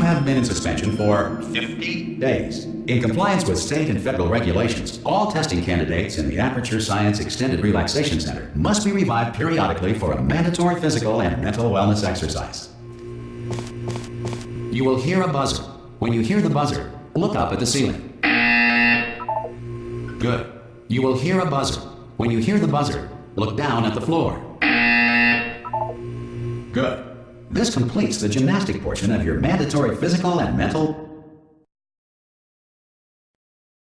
have been in suspension for 50 days. In compliance with state and federal regulations, all testing candidates in the Aperture Science Extended Relaxation Center must be revived periodically for a mandatory physical and mental wellness exercise. You will hear a buzzer. When you hear the buzzer, look up at the ceiling. Good. You will hear a buzzer. When you hear the buzzer, look down at the floor. Good. This completes the gymnastic portion of your mandatory physical and mental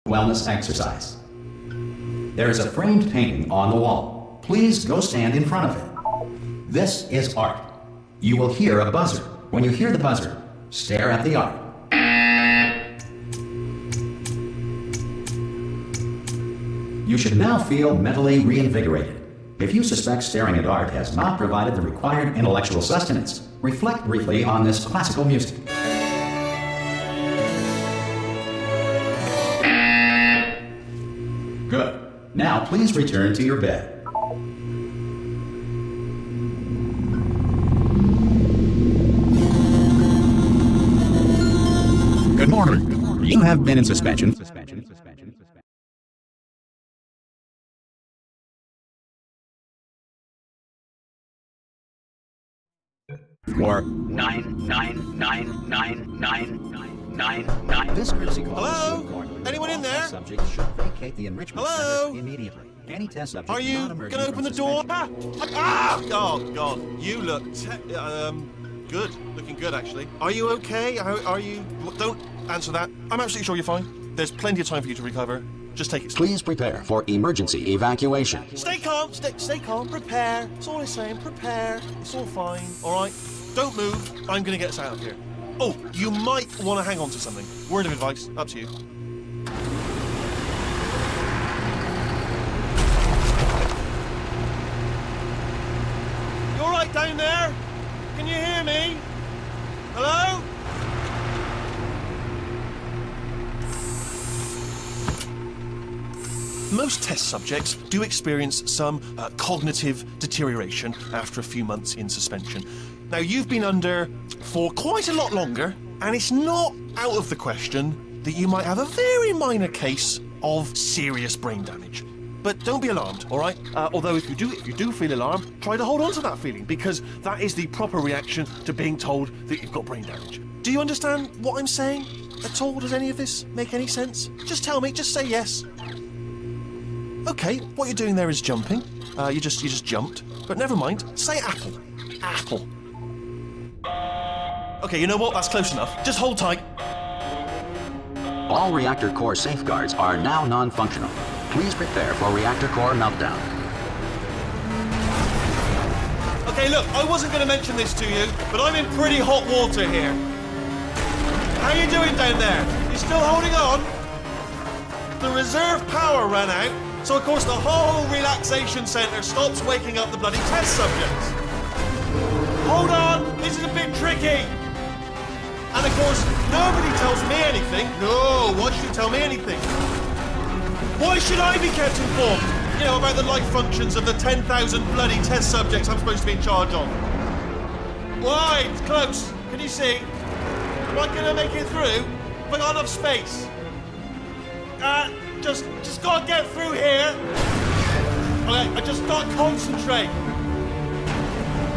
wellness exercise. There is a framed painting on the wall. Please go stand in front of it. This is art. You will hear a buzzer. When you hear the buzzer, stare at the art. You should now feel mentally reinvigorated. If you suspect staring at art has not provided the required intellectual sustenance, reflect briefly on this classical music. Good. Now please return to your bed. Good morning. You have been in suspension. For 9999999. This courtesy call. Hello? Anyone in there? Subject should vacate the enrichment Hello? center immediately. Any test subject Are you going to open the door? Oh, God. You look good. Looking good, actually. Are you okay? Are you... Don't answer that. I'm absolutely sure you're fine. There's plenty of time for you to recover. Just take it. Please prepare for emergency evacuation. Stay calm. Stay calm. Prepare. That's all I'm saying. Prepare. It's all fine. All right? Don't move. I'm going to get us out of here. Oh, you might want to hang on to something. Word of advice. Up to you. You all right down there? Can you hear me? Hello? Most test subjects do experience some cognitive deterioration after a few months in suspension. Now, you've been under for quite a lot longer, and it's not out of the question that you might have a very minor case of serious brain damage. But don't be alarmed, all right? Although if you do feel alarmed, try to hold on to that feeling, because that is the proper reaction to being told that you've got brain damage. Do you understand what I'm saying at all? Does any of this make any sense? Just tell me, just say yes. Okay, what you're doing there is jumping. You just jumped. But never mind. Say apple. Apple. Okay, you know what? That's close enough. Just hold tight. All reactor core safeguards are now non-functional. Please prepare for reactor core meltdown. Okay, look, I wasn't going to mention this to you, but I'm in pretty hot water here. How you doing down there? You still holding on? The reserve power ran out, so of course the whole relaxation centre stops waking up the bloody test subjects. Hold on, this is a bit tricky. And of course, nobody tells me anything. No, why should you tell me anything? Why should I be kept informed? You know, about the life functions of the 10,000 bloody test subjects I'm supposed to be in charge of. Why? It's close. Can you see? Am I gonna make it through? Have I got enough space? Just gotta get through here. Okay, I just gotta concentrate.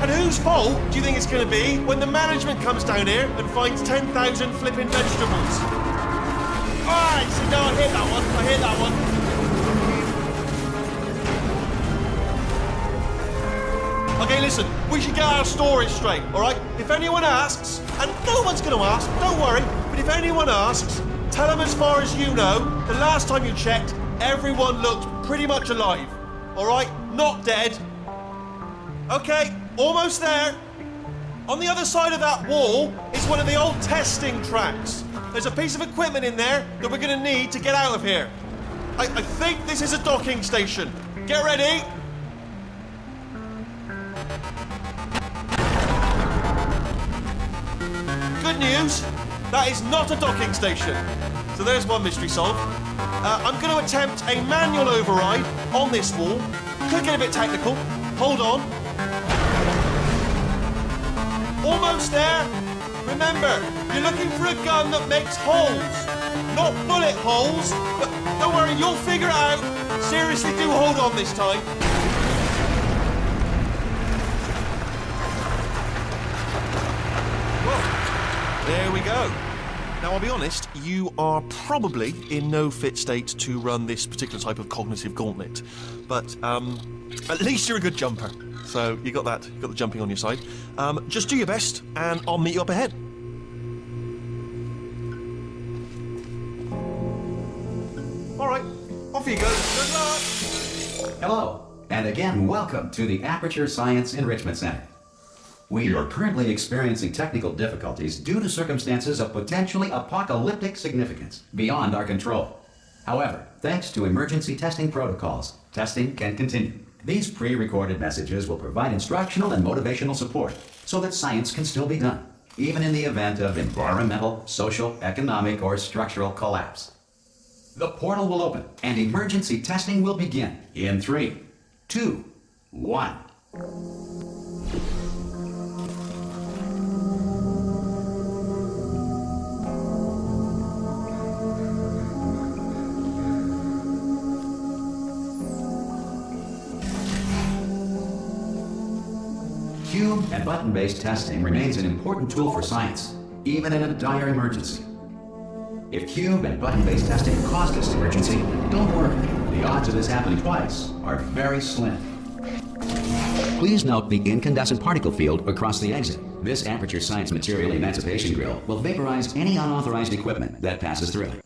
And whose fault do you think it's gonna be when the management comes down here and finds 10,000 flipping vegetables? Alright, so no, I hit that one. Okay, listen, we should get our stories straight, alright? If anyone asks, and no one's gonna ask, don't worry, but if anyone asks, tell them as far as you know, the last time you checked, everyone looked pretty much alive, alright? Not dead. Okay, almost there. On the other side of that wall is one of the old testing tracks. There's a piece of equipment in there that we're gonna need to get out of here. I think this is a docking station. Get ready. Good news, that is not a docking station. So there's one mystery solved. I'm going to attempt a manual override on this wall. Could get a bit technical. Hold on. Almost there. Remember, you're looking for a gun that makes holes, not bullet holes. But don't worry, you'll figure it out. Seriously, do hold on this time. Whoa. There we go. Now, I'll be honest, you are probably in no fit state to run this particular type of cognitive gauntlet. But at least you're a good jumper. So you got that, you got the jumping on your side. Just do your best, and I'll meet you up ahead. All right, off you go. Good luck. Hello, and again, welcome to the Aperture Science Enrichment Center. We are currently experiencing technical difficulties due to circumstances of potentially apocalyptic significance beyond our control. However, thanks to emergency testing protocols, testing can continue. These pre-recorded messages will provide instructional and motivational support so that science can still be done, even in the event of environmental, social, economic, or structural collapse. The portal will open and emergency testing will begin in 3, 2, 1. Cube and button-based testing remains an important tool for science, even in a dire emergency. If cube and button-based testing caused this emergency, don't worry. The odds of this happening twice are very slim. Please note the incandescent particle field across the exit. This Aperture Science Material Emancipation Grill will vaporize any unauthorized equipment that passes through it.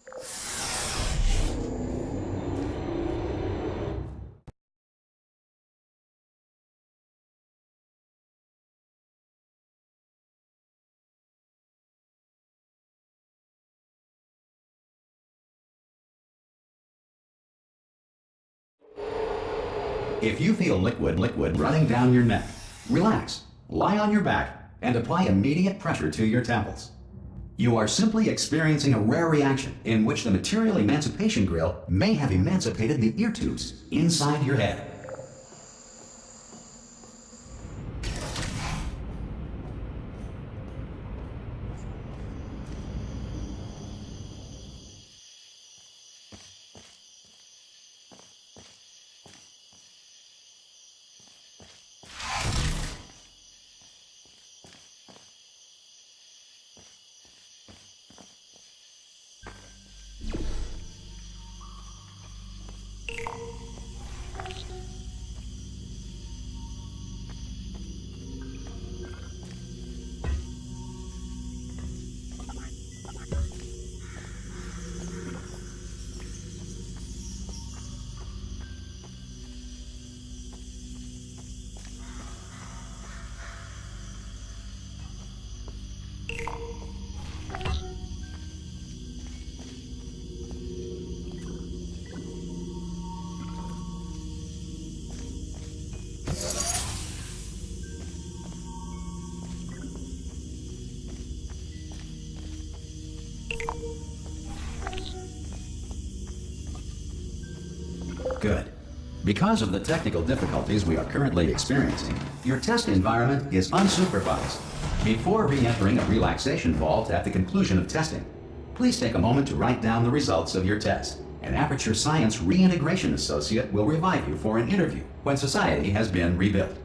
If you feel liquid running down your neck, relax, lie on your back, and apply immediate pressure to your temples. You are simply experiencing a rare reaction in which the Material Emancipation Grill may have emancipated the ear tubes inside your head. Good. Because of the technical difficulties we are currently experiencing, your test environment is unsupervised. Before re-entering a relaxation vault at the conclusion of testing, please take a moment to write down the results of your test. An Aperture Science Reintegration Associate will revive you for an interview when society has been rebuilt.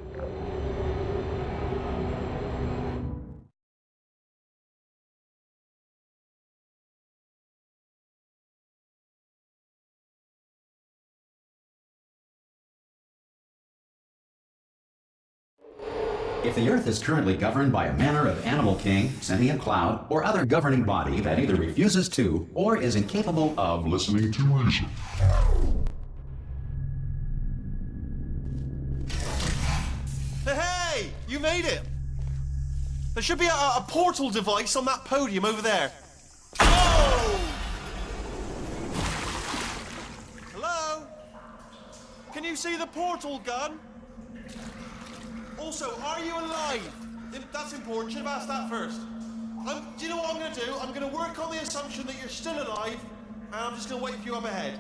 If the Earth is currently governed by a manner of animal king, sentient cloud, or other governing body that either refuses to or is incapable of listening to reason. Hey, you made it! There should be a portal device on that podium over there. Oh! Hello? Can you see the portal gun? Also, are you alive? That's important. Should have asked that first. Do you know what I'm going to do? I'm going to work on the assumption that you're still alive, and I'm just going to wait for you up ahead.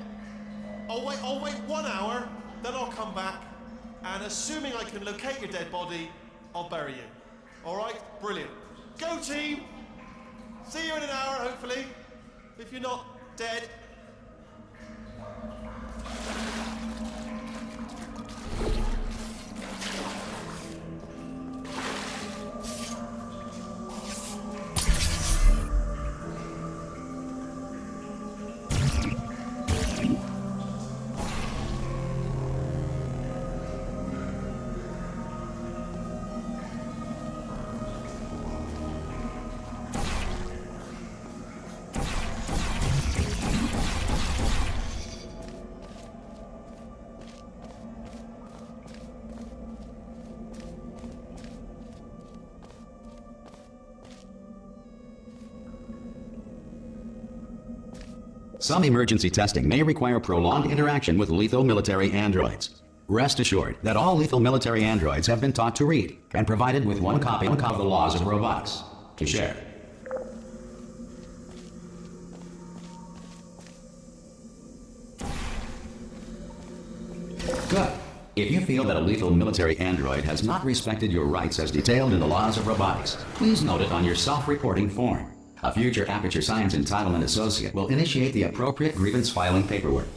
I'll wait 1 hour, then I'll come back, and assuming I can locate your dead body, I'll bury you. All right? Brilliant. Go team! See you in an hour, hopefully. If you're not dead. Some emergency testing may require prolonged interaction with lethal military androids. Rest assured that all lethal military androids have been taught to read and provided with one copy of the laws of robotics to share. Good. If you feel that a lethal military android has not respected your rights as detailed in the laws of robotics, please note it on your self-reporting form. A future Aperture Science Entitlement Associate will initiate the appropriate grievance filing paperwork.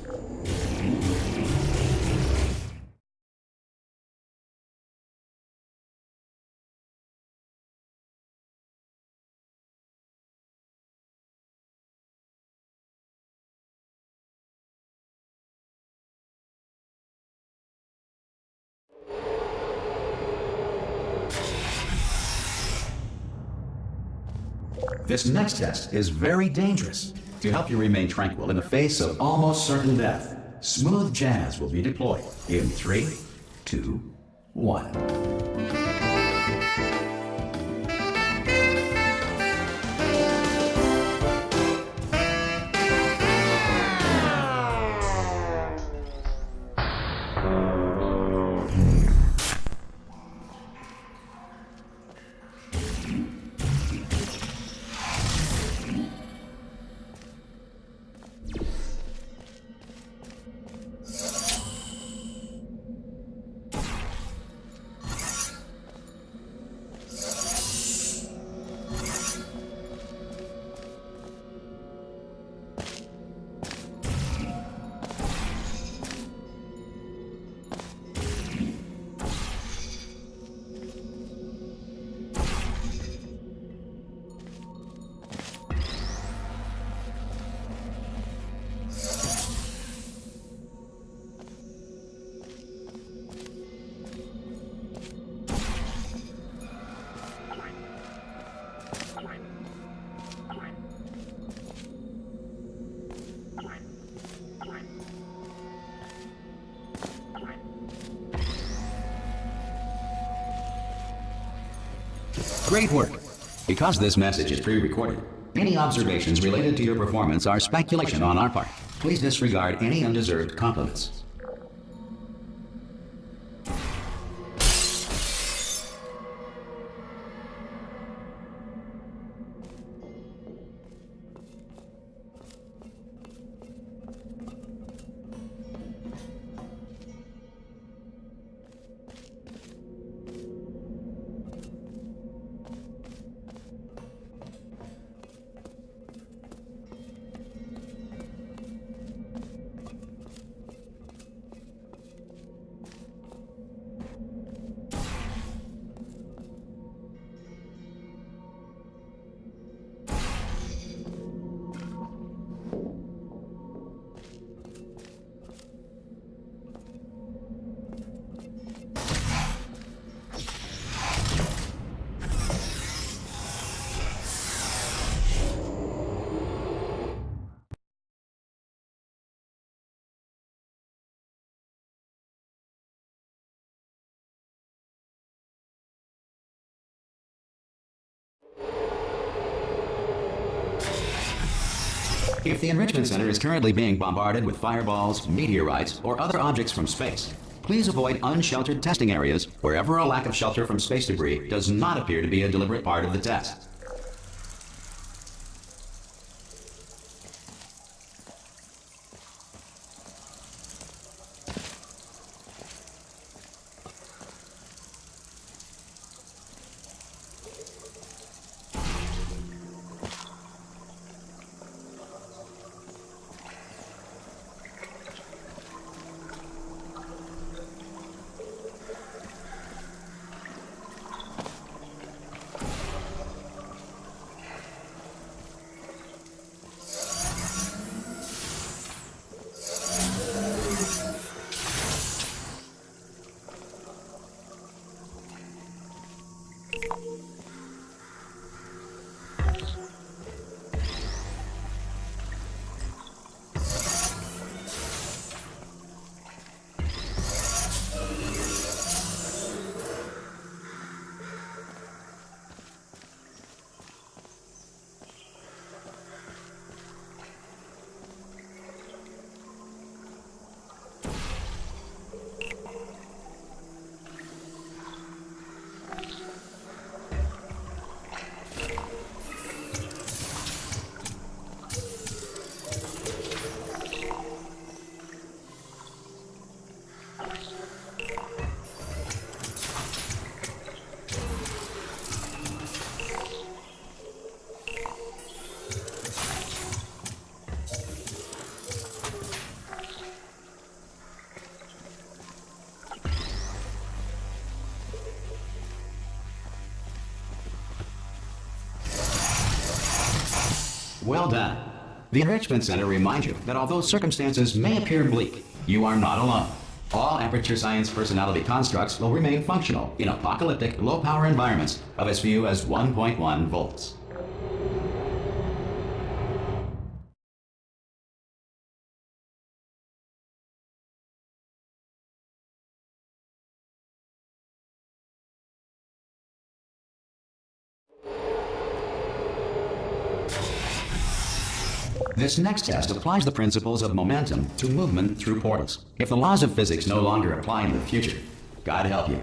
This next test is very dangerous. To help you remain tranquil in the face of almost certain death, smooth jazz will be deployed in 3, 2, 1. Great work. Because this message is pre-recorded, any observations related to your performance are speculation on our part. Please disregard any undeserved compliments. If the Enrichment Center is currently being bombarded with fireballs, meteorites, or other objects from space, please avoid unsheltered testing areas wherever a lack of shelter from space debris does not appear to be a deliberate part of the test. Well done. The Enrichment Center reminds you that although circumstances may appear bleak, you are not alone. All Aperture Science personality constructs will remain functional in apocalyptic, low-power environments of as few as 1.1 volts. This next test applies the principles of momentum to movement through portals. If the laws of physics no longer apply in the future, God help you.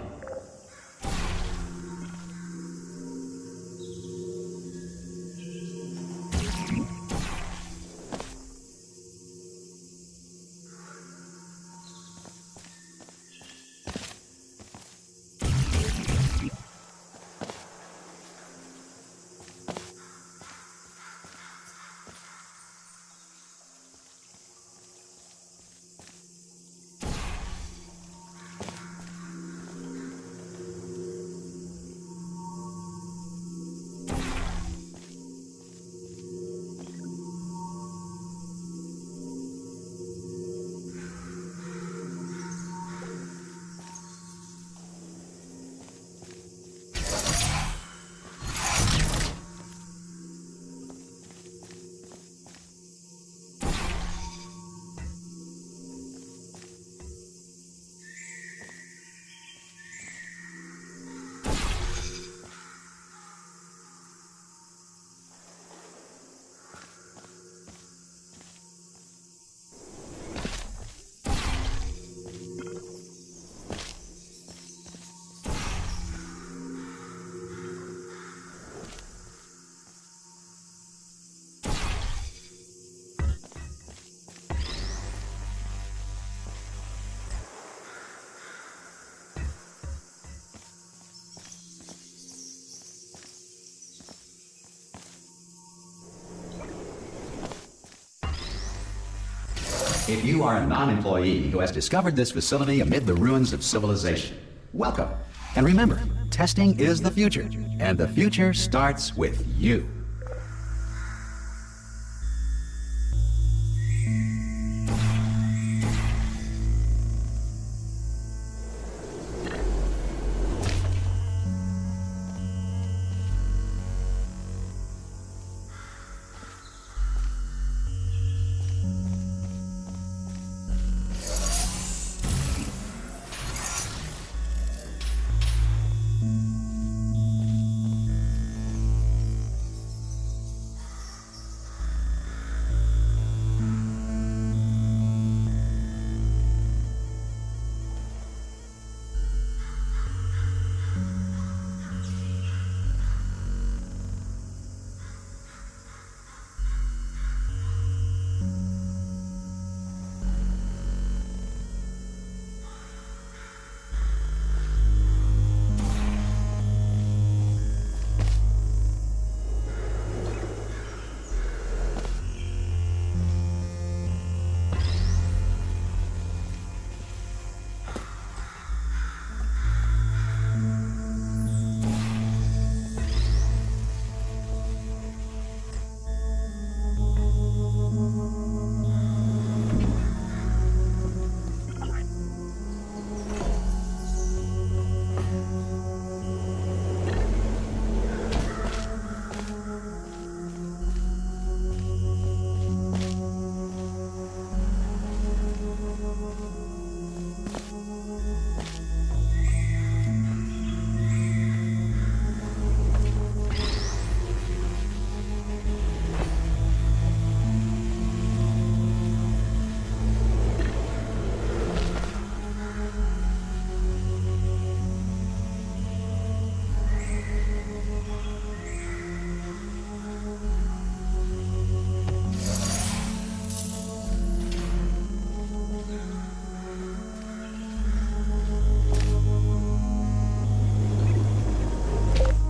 If you are a non-employee who has discovered this facility amid the ruins of civilization, welcome. And remember, testing is the future, and the future starts with you.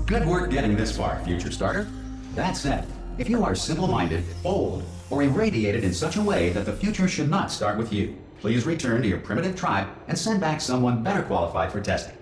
Good work getting this far, future starter. That said, if you are simple-minded, old, or irradiated in such a way that the future should not start with you, please return to your primitive tribe and send back someone better qualified for testing.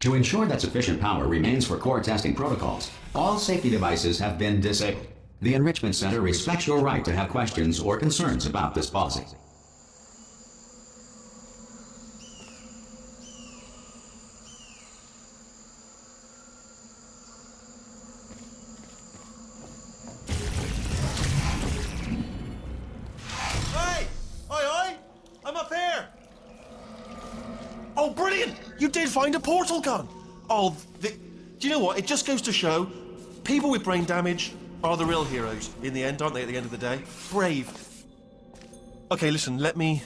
To ensure that sufficient power remains for core testing protocols, all safety devices have been disabled. The Enrichment Center respects your right to have questions or concerns about this policy. Hey! Oi! I'm up here! Oh, brilliant! You did find a portal gun! Oh, do you know what? It just goes to show people with brain damage are the real heroes in the end, aren't they, at the end of the day? Brave. Okay, listen, let me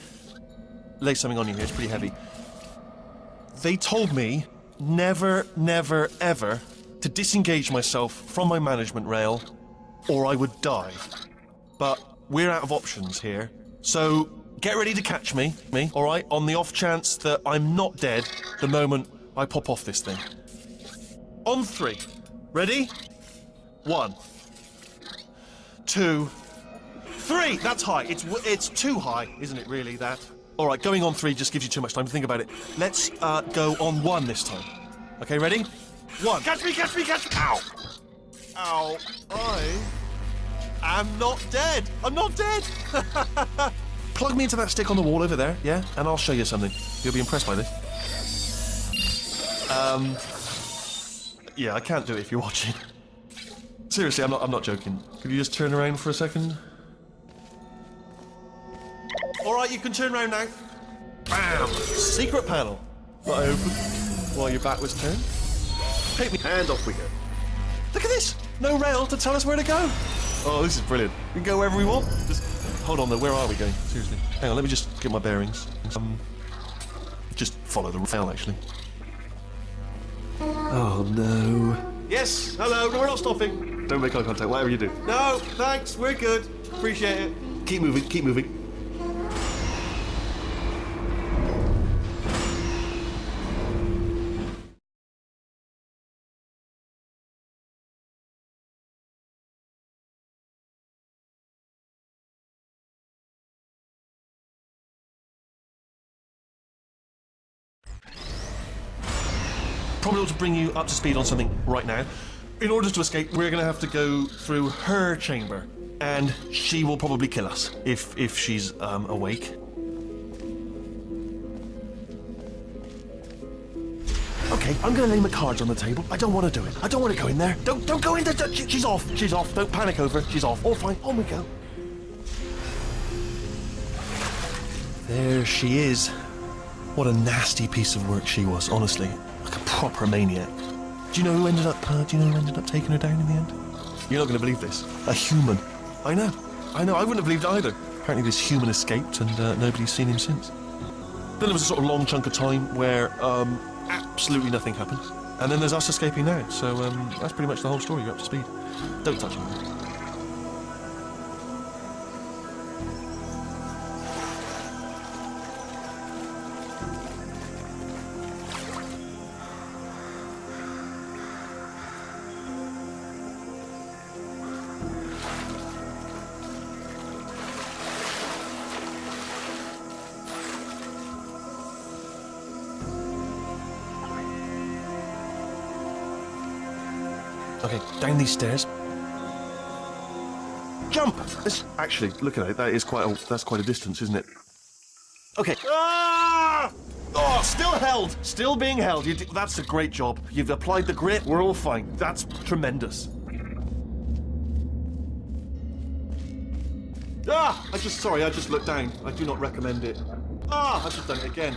lay something on you here. It's pretty heavy. They told me never, never, ever to disengage myself from my management rail or I would die. But we're out of options here. So get ready to catch me, all right? On the off chance that I'm not dead the moment I pop off this thing. On 3. Ready? 1, 2, 3. That's high. It's too high, isn't it? Really, that. All right, going on 3 just gives you too much time to think about it. Let's go on 1 this time. Okay, ready? 1. Catch me! Catch me! Catch me! Ow! Ow! I'm not dead. I'm not dead. Plug me into that stick on the wall over there, yeah, and I'll show you something. You'll be impressed by this. Yeah, I can't do it if you're watching. Seriously, I'm not joking. Could you just turn around for a second? All right, you can turn around now. Bam! Secret panel. That open while your back was turned. Take me, and off we go. Look at this. No rail to tell us where to go. Oh, this is brilliant. We can go wherever we want. Just hold on though. Where are we going? Seriously. Hang on. Let me just get my bearings. Just follow the rail, actually. Oh no. Yes. Hello. No, we're not stopping. Don't make eye contact. Whatever you do. No. Thanks. We're good. Appreciate it. Keep moving. Keep moving. Probably ought to bring you up to speed on something right now. In order to escape, we're going to have to go through her chamber, and she will probably kill us if she's awake. Okay, I'm going to lay my cards on the table. I don't want to do it. I don't want to go in there. Don't go in there. She's off. She's off. Don't panic over. She's off. All fine. On we go. There she is. What a nasty piece of work she was, honestly. Like a proper maniac. Do you know who ended up taking her down in the end? You're not going to believe this. A human. I know. I wouldn't have believed it either. Apparently this human escaped and nobody's seen him since. Then there was a sort of long chunk of time where absolutely nothing happened. And then there's us escaping now. So that's pretty much the whole story. You're up to speed. Don't touch him. Okay, down these stairs. Jump! Actually, look at it. That's quite a distance, isn't it? Okay. Ah! Oh, still held. Still being held. That's a great job. You've applied the grit. We're all fine. That's tremendous. Ah! I just looked down. I do not recommend it. Ah! I've just done it again.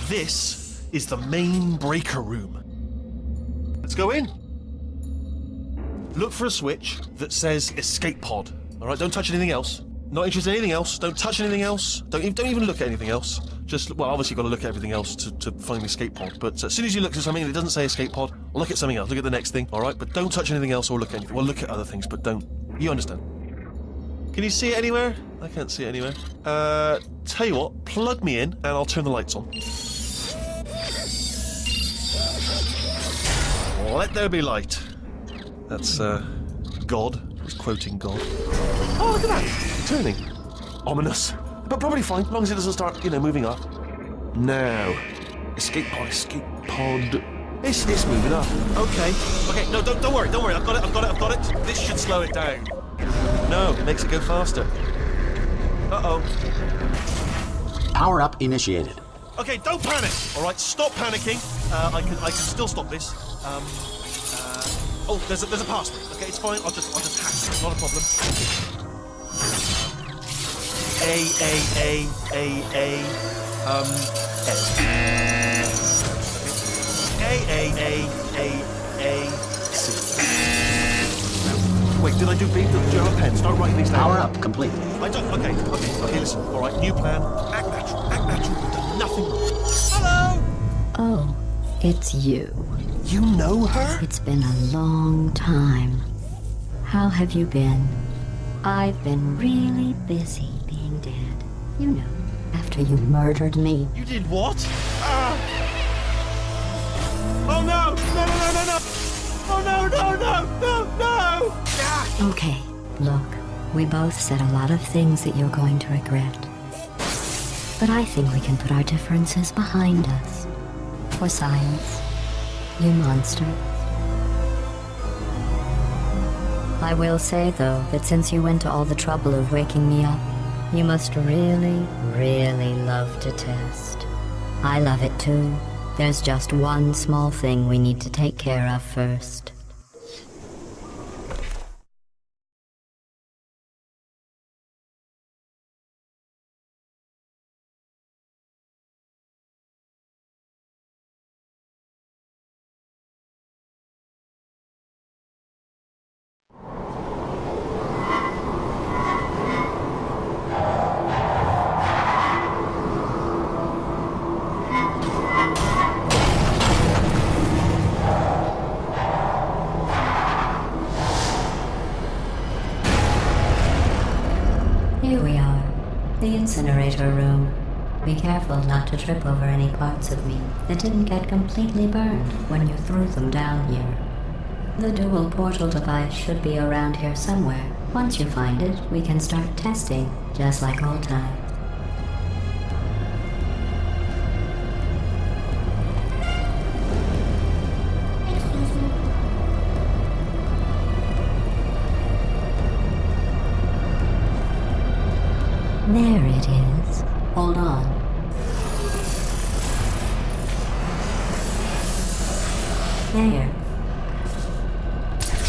This is the main breaker room. Let's go in. Look for a switch that says escape pod. All right, don't touch anything else. Not interested in anything else. Don't touch anything else. Don't even look at anything else. Just, well, obviously you've got to look at everything else to find the escape pod. But as soon as you look at something and it doesn't say escape pod, look at something else. Look at the next thing. All right, but don't touch anything else or look at anything. Well, look at other things, but don't. You understand? Can you see it anywhere? I can't see it anywhere. Tell you what, plug me in and I'll turn the lights on. Let there be light. That's, God. He's quoting God. Oh, look at that! turning. Ominous. But probably fine, as long as it doesn't start, moving up. Now. Escape pod, escape pod. It's moving up. Okay. Okay, no, don't worry. I've got it. This should slow it down. No, it makes it go faster. Uh-oh. Power up initiated. Okay, don't panic. All right, stop panicking. I can still stop this. Oh, there's a password. Okay, it's fine. I'll just hack it. Not a problem. C. Wait, did I do B? Do you have a pen? Start writing these down. Power up complete. I don't. Okay, listen. All right, new plan. Act natural. We've done nothing wrong. Hello! Oh, it's you. You know her? It's been a long time. How have you been? I've been really busy being dead. You know, after you murdered me. You did what? Oh no! No! Oh no! Okay, look, we both said a lot of things that you're going to regret. But I think we can put our differences behind us. For science, you monster. I will say, though, that since you went to all the trouble of waking me up, you must really, really love to test. I love it too. There's just one small thing we need to take care of first. Here we are, the incinerator room. Be careful not to trip over any parts of me that didn't get completely burned when you threw them down here. The dual portal device should be around here somewhere. Once you find it, we can start testing, just like old times. There it is. Hold on. There.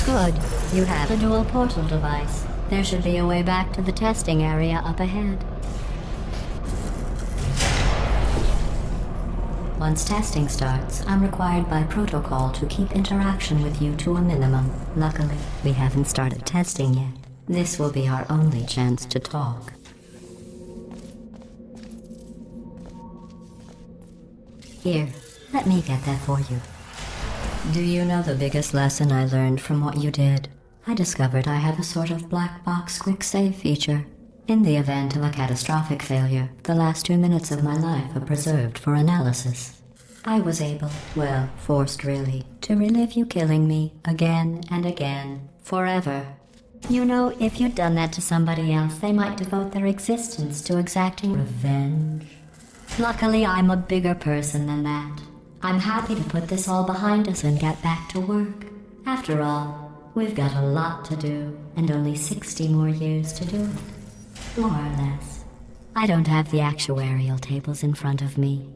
Good. You have a dual portal device. There should be a way back to the testing area up ahead. Once testing starts, I'm required by protocol to keep interaction with you to a minimum. Luckily, we haven't started testing yet. This will be our only chance to talk. Here, let me get that for you. Do you know the biggest lesson I learned from what you did? I discovered I have a sort of black box quick save feature. In the event of a catastrophic failure, the last 2 minutes of my life are preserved for analysis. I was able, well, forced really, to relive you killing me again and again, forever. You know, if you'd done that to somebody else, they might devote their existence to exacting revenge. Luckily, I'm a bigger person than that. I'm happy to put this all behind us and get back to work. After all, we've got a lot to do, and only 60 more years to do it. More or less. I don't have the actuarial tables in front of me,